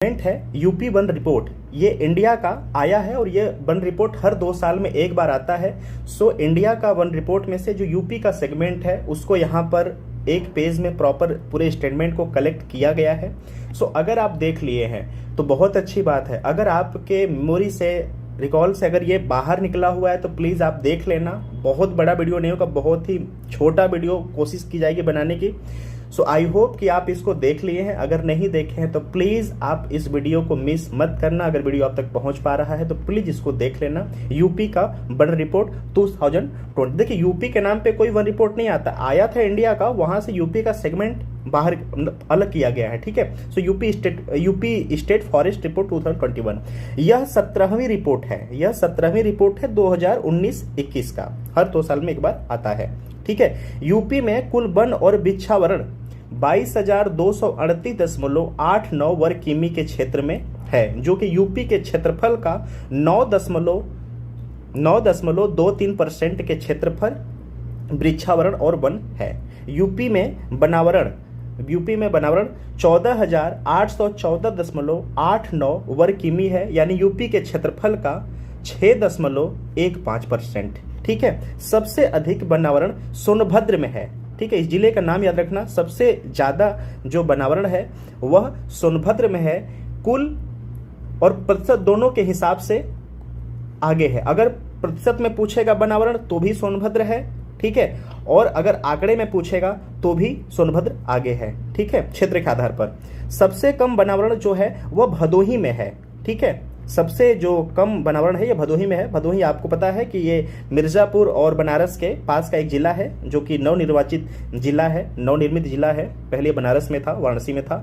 है UP one report. ये India का आया है और ये वन रिपोर्ट हर 2 साल में एक बार आता है। सो इंडिया का वन रिपोर्ट में से जो यूपी का सेगमेंट है उसको यहाँ पर एक पेज में प्रॉपर पूरे स्टेटमेंट को कलेक्ट किया गया है। सो अगर आप देख लिए हैं तो बहुत अच्छी बात है। अगर आपके मेमोरी से रिकॉल से अगर ये बाहर निकला हुआ है तो प्लीज़ आप देख लेना। बहुत बड़ा वीडियो नहीं होगा, बहुत ही छोटा वीडियो कोशिश की जाएगी बनाने की। सो आई होप कि आप इसको देख लिए हैं। अगर नहीं देखे हैं तो प्लीज़ आप इस वीडियो को मिस मत करना। अगर वीडियो आप तक पहुंच पा रहा है तो प्लीज़ इसको देख लेना। यूपी का वन रिपोर्ट 2020। देखिए यूपी के नाम पे कोई वन रिपोर्ट नहीं आता, आया था इंडिया का, वहां से यूपी का सेगमेंट बाहर अलग किया गया है। ठीक है। सो यूपी स्टेट फॉरेस्ट रिपोर्ट 2021 यह 17वीं रिपोर्ट है। यह 17वीं रिपोर्ट है 2019-21 का। हर 2 साल में एक बार आता है। ठीक है। यूपी में कुल वन और वृक्षावरण 22,238.89 वर्ग किमी के क्षेत्र में है, जो कि यूपी के क्षेत्रफल का 9.23% के क्षेत्रफल वृक्षावरण और वन है। यूपी में बनावरण 14,814.89 वर्ग किमी है, यानी यूपी के क्षेत्रफल का 6.15%। ठीक है। सबसे अधिक बनावरण सोनभद्र में है। ठीक है। इस जिले का नाम याद रखना। सबसे ज्यादा जो बनावरण है वह सोनभद्र में है। कुल और प्रतिशत दोनों के हिसाब से आगे है। अगर प्रतिशत में पूछेगा बनावरण तो भी सोनभद्र है। ठीक है। और अगर आंकड़े में पूछेगा तो भी सोनभद्र आगे है। ठीक है। क्षेत्र के आधार पर सबसे कम बनावरण जो है वह भदोही में है। ठीक है। सबसे जो कम बनावरण है ये भदोही में है। भदोही आपको पता है कि ये मिर्जापुर और बनारस के पास का एक जिला है, जो कि नवनिर्वाचित जिला है, नवनिर्मित जिला है। पहले बनारस में था, वाराणसी में था।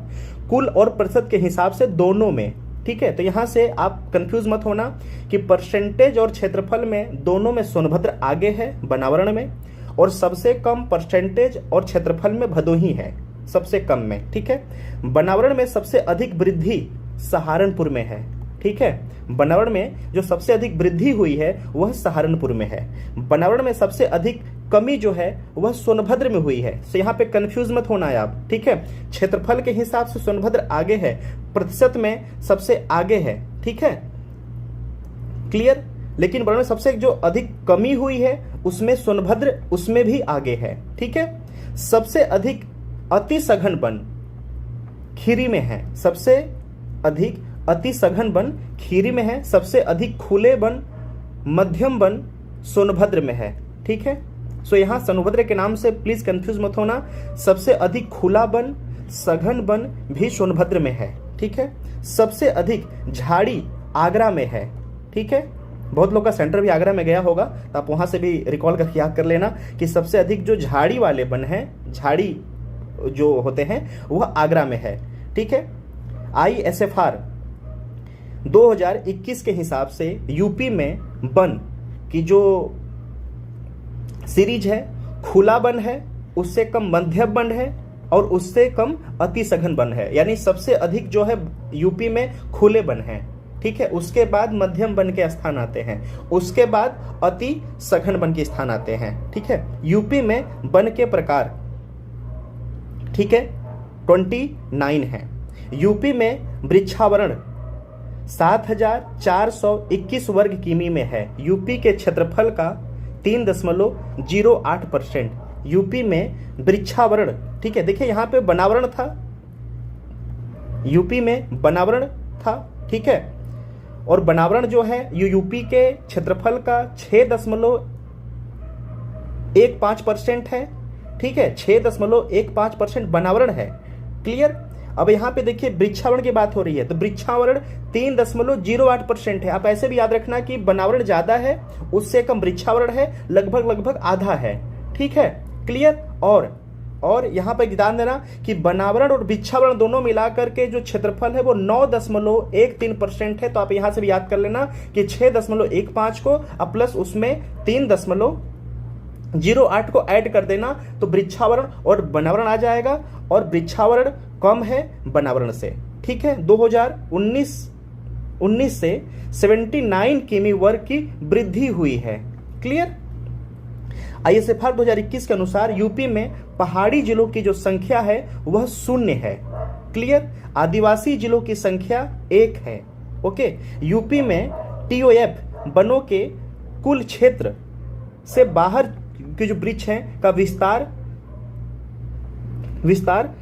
कुल और प्रतिशत के हिसाब से दोनों में। ठीक है। तो यहां से आप कंफ्यूज मत होना कि परसेंटेज और क्षेत्रफल में दोनों में सोनभद्र आगे है बनावरण में, और सबसे कम परसेंटेज और क्षेत्रफल में भदोही है सबसे कम में। ठीक है। बनावरण में सबसे अधिक वृद्धि सहारनपुर में है। ठीक है। बनावरण में जो सबसे अधिक वृद्धि हुई है वह सहारनपुर में है। बनावरण में सबसे अधिक कमी जो है वह सोनभद्र में हुई है। तो यहाँ पे कंफ्यूज मत होना है आप। ठीक है। क्षेत्रफल के हिसाब से सोनभद्र आगे है, प्रतिशत में सबसे आगे है। ठीक है। क्लियर। लेकिन बनावरण में सबसे जो अधिक कमी हुई है उसमें सोनभद्र उसमें भी आगे है। ठीक है। सबसे अधिक अति सघन वन खीरी में है। सबसे अधिक अति सघन वन खीरी में है। सबसे अधिक खुले वन मध्यम वन सोनभद्र में है। ठीक है। सो यहां सोनभद्र के नाम से प्लीज कंफ्यूज मत होना। सबसे अधिक खुला वन सघन वन भी सोनभद्र में है। ठीक है। सबसे अधिक झाड़ी आगरा में है। ठीक है। बहुत लोग का सेंटर भी आगरा में गया होगा, तो आप वहां से भी रिकॉल करके याद कर लेना कि सबसे अधिक जो झाड़ी वाले वन हैं, झाड़ी जो होते हैं, वह आगरा में है। ठीक है। ISFR 2021 के हिसाब से यूपी में वन की जो सीरीज है, खुला वन है, उससे कम मध्यम वन है और उससे कम अति सघन वन है। यानी सबसे अधिक जो है यूपी में खुले वन है। ठीक है। उसके बाद मध्यम वन के स्थान आते हैं, उसके बाद अति सघन वन के स्थान आते हैं। ठीक है। यूपी में वन के प्रकार, ठीक है, 29 है। यूपी में वृक्षावरण 7,421 वर्ग किमी में है। यूपी के क्षेत्रफल का 3.08%। यूपी में वृक्षावरण। ठीक है। देखिए यहां पे बनावरण था, यूपी में बनावरण था। ठीक है। और बनावरण जो है ये यूपी के क्षेत्रफल का 6.15% है। ठीक है। 6.15% बनावरण है। क्लियर। अब यहां पे देखिए वृक्षावरण की बात हो रही है, तो वृक्षावरण 3.08% है। आप ऐसे भी याद रखना कि बनावरण ज्यादा है, उससे कम वृक्षावरण है, लगभग आधा है। ठीक है। क्लियर। और यहां पर ध्यान देना कि बनावरण और वृक्षावरण दोनों मिलाकर के जो क्षेत्रफल है वो 9.13% है। तो आप यहां से भी याद कर लेना कि 6.15 को प्लस उसमें 3.08 को ऐड कर देना तो वृक्षावरण और बनावरण आ जाएगा, और वृक्षावरण कम है बनावरण से। ठीक है। 2019 से 79 किमी वर्ग की वृद्धि हुई है। क्लियर। ISFR 2021 के अनुसार यूपी में पहाड़ी जिलों की जो संख्या है वह 0 है। क्लियर। आदिवासी जिलों की संख्या 1 है। ओके। यूपी में टीओएफ वनों के कुल क्षेत्र से बाहर के जो वृक्ष हैं का विस्तार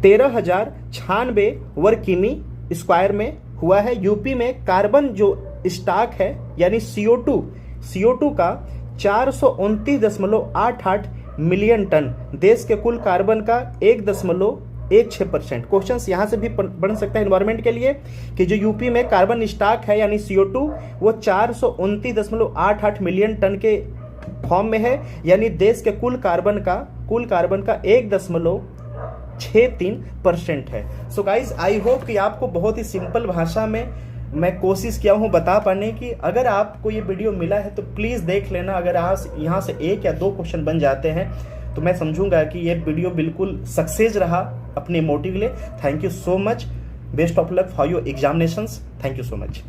13,096 वर्ग किमी स्क्वायर में हुआ है। यूपी में कार्बन जो स्टॉक है यानी CO2 का 429.88 मिलियन टन, देश के कुल कार्बन का 1.16%। क्वेश्चन यहां से भी बन सकता है एनवायरमेंट के लिए कि जो यूपी में कार्बन स्टॉक है यानी CO2 वो 429.88 मिलियन टन के फॉर्म में है, यानी देश के कुल कार्बन का 1.63% है। सो गाइज आई होप कि आपको बहुत ही सिंपल भाषा में मैं कोशिश किया हूं बता पाने की। अगर आपको ये वीडियो मिला है तो प्लीज देख लेना। अगर यहाँ से 1 या 2 क्वेश्चन बन जाते हैं तो मैं समझूंगा कि ये वीडियो बिल्कुल सक्सेस रहा अपने मोटिव के लिए। Thank you so much. Best of luck for your examinations. Thank you so much.